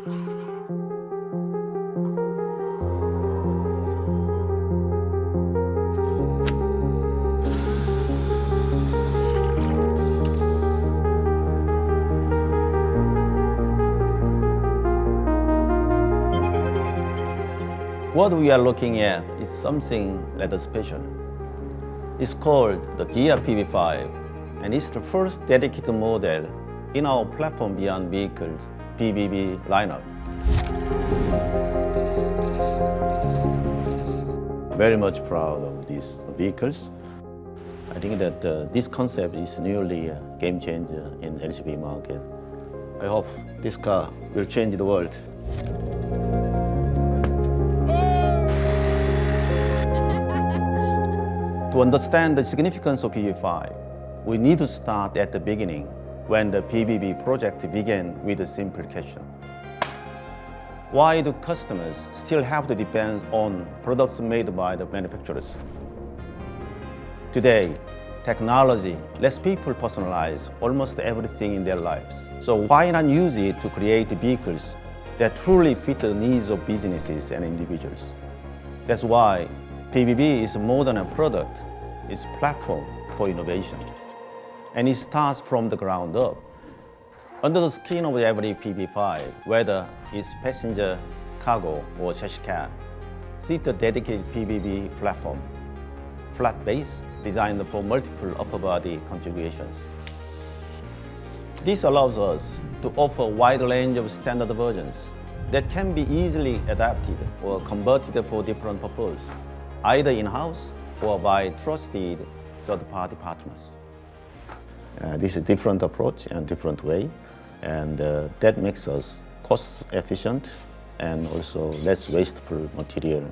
What we are looking at is something rather special. It's called the Kia PV5, and it's the first dedicated model in our platform beyond vehicles PBV lineup. Very much proud of these vehicles. I think that this concept is nearly a game changer in LCV market. I hope this car will change the world. To understand the significance of PV5, we need to start at the beginning, when the PBV project began with a simple question. Why do customers still have to depend on products made by the manufacturers? Today, technology lets people personalize almost everything in their lives. So why not use it to create vehicles that truly fit the needs of businesses and individuals? That's why PBV is more than a product, it's a platform for innovation. And it starts from the ground up. Under the skin of every PV5, whether it's passenger, cargo, or chassis cab, sits a dedicated PBV platform, flat base, designed for multiple upper body configurations. This allows us to offer a wide range of standard versions that can be easily adapted or converted for different purposes, either in-house or by trusted third-party partners. This is a different approach and different way, and that makes us cost efficient and also less wasteful material,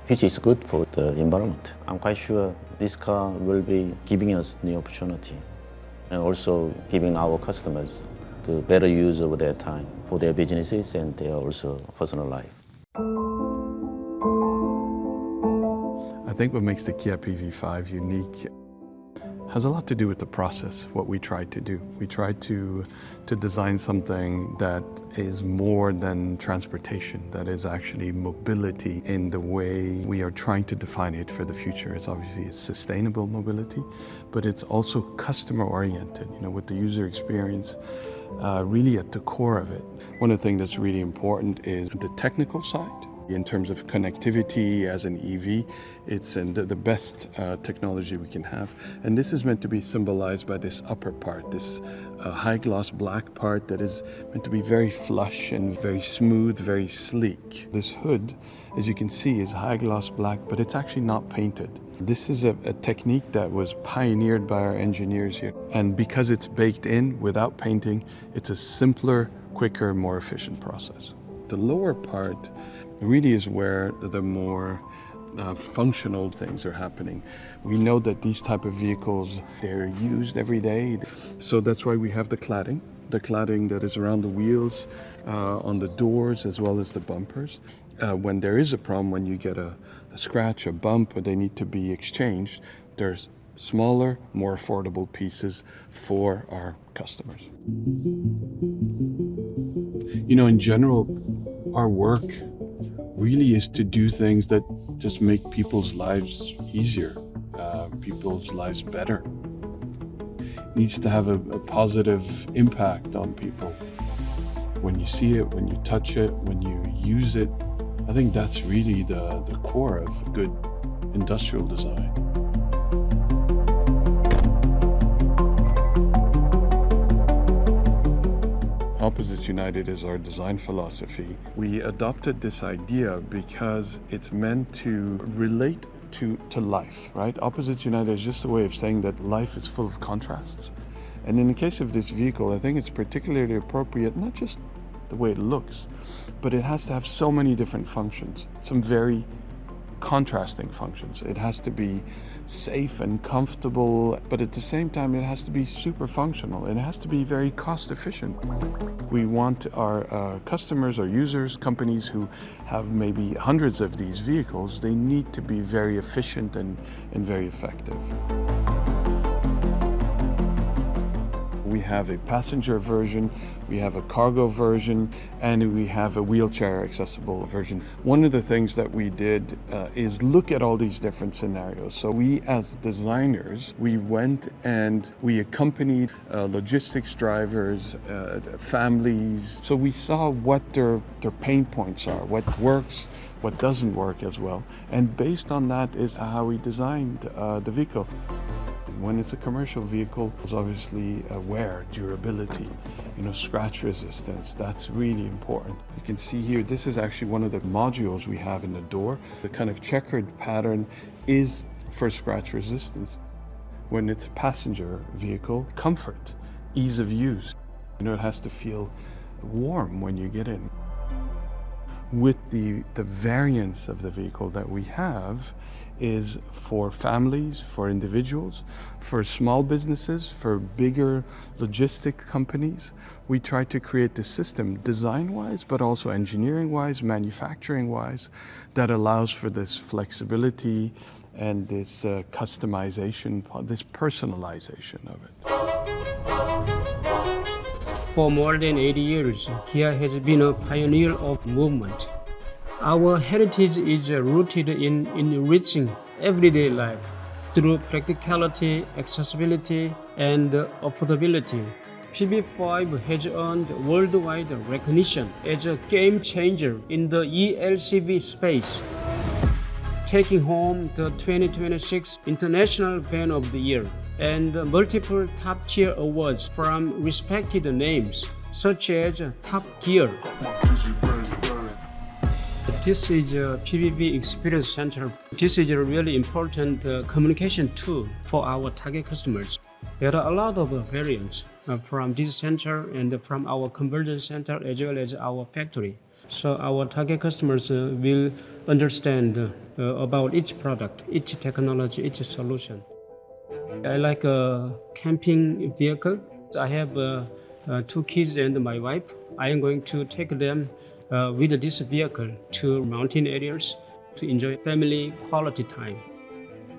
which is good for the environment. I'm quite sure this car will be giving us new opportunity and also giving our customers the better use of their time for their businesses and their also personal life. I think what makes the Kia PV5 unique has a lot to do with the process, what we tried to do. We tried to design something that is more than transportation, that is actually mobility in the way we are trying to define it for the future. It's obviously a sustainable mobility, but it's also customer-oriented, with the user experience really at the core of it. One of the things that's really important is the technical side. In terms of connectivity as an EV, it's the best technology we can have. And this is meant to be symbolized by this upper part, this high gloss black part that is meant to be very flush and very smooth, very sleek. This hood, as you can see, is high gloss black, but it's actually not painted. This is a technique that was pioneered by our engineers here. And because it's baked in without painting, it's a simpler, quicker, more efficient process. The lower part really is where the more functional things are happening. We know that these type of vehicles, they're used every day. So that's why we have the cladding that is around the wheels, on the doors, as well as the bumpers. When there is a problem, when you get a scratch, a bump, or they need to be exchanged, there's smaller, more affordable pieces for our customers. In general, our work really is to do things that just make people's lives easier, people's lives better. It needs to have a positive impact on people. When you see it, when you touch it, when you use it, I think that's really the core of good industrial design. Opposites United is our design philosophy. We adopted this idea because it's meant to relate to life, right? Opposites United is just a way of saying that life is full of contrasts. And in the case of this vehicle, I think it's particularly appropriate, not just the way it looks, but it has to have so many different functions, some very contrasting functions. It has to be safe and comfortable, but at the same time it has to be super functional. It has to be very cost efficient. We want our customers or users, companies who have maybe hundreds of these vehicles, they need to be very efficient and very effective. We have a passenger version, we have a cargo version, and we have a wheelchair accessible version. One of the things that we did is look at all these different scenarios. So we as designers, we went and we accompanied logistics drivers, families. So we saw what their pain points are, what works, what doesn't work as well. And based on that is how we designed the vehicle. When it's a commercial vehicle, it's obviously wear, durability, scratch resistance. That's really important. You can see here, this is actually one of the modules we have in the door. The kind of checkered pattern is for scratch resistance. When it's a passenger vehicle, comfort, ease of use. It has to feel warm when you get in. With the variance of the vehicle that we have is for families, for individuals, for small businesses, for bigger logistic companies. We try to create the system design-wise, but also engineering-wise, manufacturing-wise, that allows for this flexibility and this customization, this personalization of it. For more than 80 years, Kia has been a pioneer of movement. Our heritage is rooted in enriching everyday life through practicality, accessibility, and affordability. PB5 has earned worldwide recognition as a game changer in the eLCV space, taking home the 2026 International Van of the Year and multiple top-tier awards from respected names such as Top Gear. This is a PBV Experience Center. This is a really important communication tool for our target customers. There are a lot of variants from this center and from our conversion center as well as our factory. So our target customers will understand about each product, each technology, each solution. I like a camping vehicle. I have 2 kids and my wife. I am going to take them with this vehicle to mountain areas to enjoy family quality time.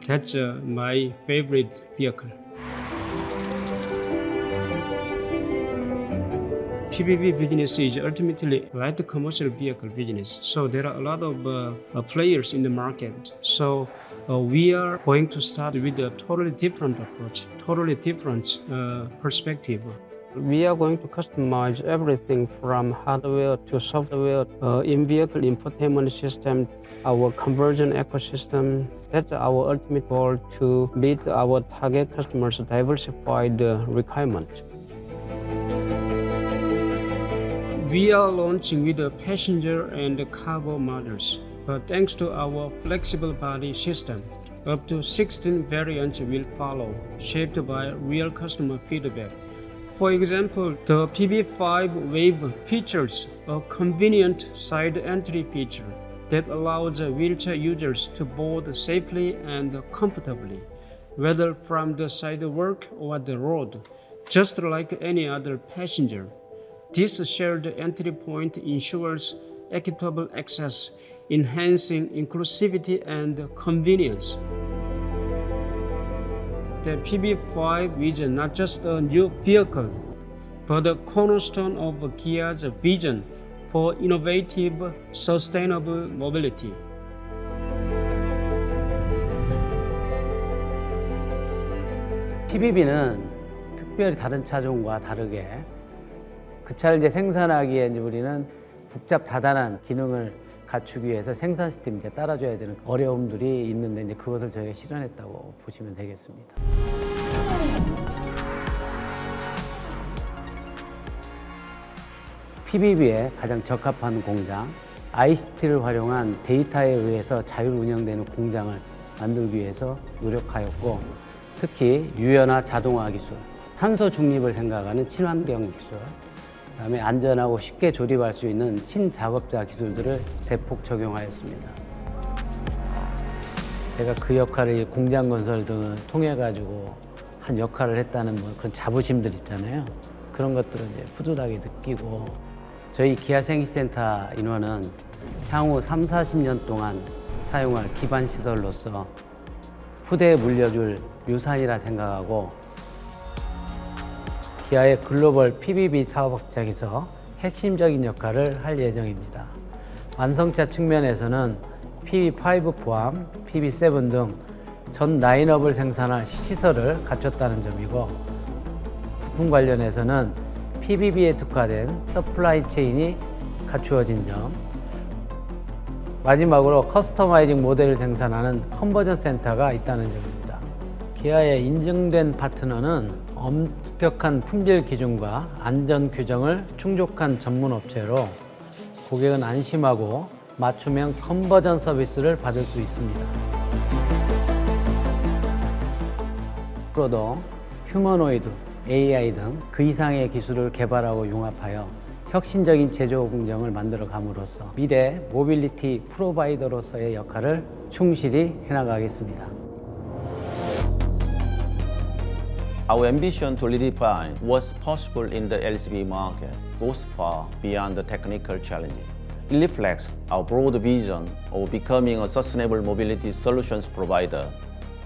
That's my favorite vehicle. PBV business is ultimately like the commercial vehicle business. So there are a lot of players in the market. So we are going to start with a totally different approach, totally different perspective. We are going to customize everything from hardware to software, in-vehicle infotainment system, our conversion ecosystem. That's our ultimate goal, to meet our target customers' diversified requirements. We are launching with the passenger and cargo models. Thanks to our flexible body system, up to 16 variants will follow, shaped by real customer feedback. For example, the PB5 Wave features a convenient side entry feature that allows wheelchair users to board safely and comfortably, whether from the sidewalk or the road, just like any other passenger. This shared entry point ensures equitable access, enhancing inclusivity and convenience. The PB5 is not just a new vehicle, but a cornerstone of Kia's vision for innovative, sustainable mobility. PBV는 특별히 다른 차종과 다르게 그 차를 이제 생산하기에 이제 우리는 복잡 다단한 기능을 갖추기 위해서 생산 시스템이 이제 따라줘야 되는 어려움들이 있는데 이제 그것을 저희가 실현했다고 보시면 되겠습니다. PBV에 가장 적합한 공장, ICT를 활용한 데이터에 의해서 자율 운영되는 공장을 만들기 위해서 노력하였고, 특히 유연화 자동화 기술, 탄소 중립을 생각하는 친환경 기술, 그다음에 안전하고 쉽게 조립할 수 있는 친작업자 기술들을 대폭 적용하였습니다. 제가 그 역할을 공장 건설 등을 통해 가지고 한 역할을 했다는 그런 자부심들 있잖아요. 그런 것들을 이제 뿌듯하게 느끼고, 저희 기아 생기센터 인원은 향후 30-40년 동안 사용할 기반 시설로서 후대에 물려줄 유산이라 생각하고, 기아의 글로벌 PBV 사업 확장에서 핵심적인 역할을 할 예정입니다. 완성차 측면에서는 PV5 포함 PV7 등 전 라인업을 생산할 시설을 갖췄다는 점이고, 부품 관련해서는 PBV에 특화된 서플라이 체인이 갖추어진 점, 마지막으로 커스터마이징 모델을 생산하는 컨버전 센터가 있다는 점입니다. 기아의 인증된 파트너는 엄격한 품질 기준과 안전 규정을 충족한 전문 업체로 고객은 안심하고 맞춤형 컨버전 서비스를 받을 수 있습니다. 앞으로도 휴머노이드, AI 등 그 이상의 기술을 개발하고 융합하여 혁신적인 제조 공정을 만들어 감으로써 미래 모빌리티 프로바이더로서의 역할을 충실히 해나가겠습니다. Our ambition to redefine what's possible in the LCV market goes far beyond the technical challenges. It reflects our broad vision of becoming a sustainable mobility solutions provider,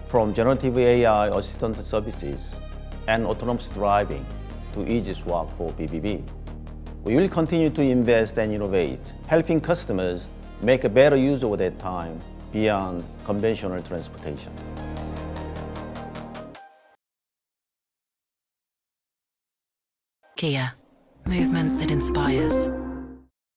from generative AI assistant services and autonomous driving to easy swap for PBV. We will continue to invest and innovate, helping customers make a better use of their time beyond conventional transportation. Kia, movement that inspires.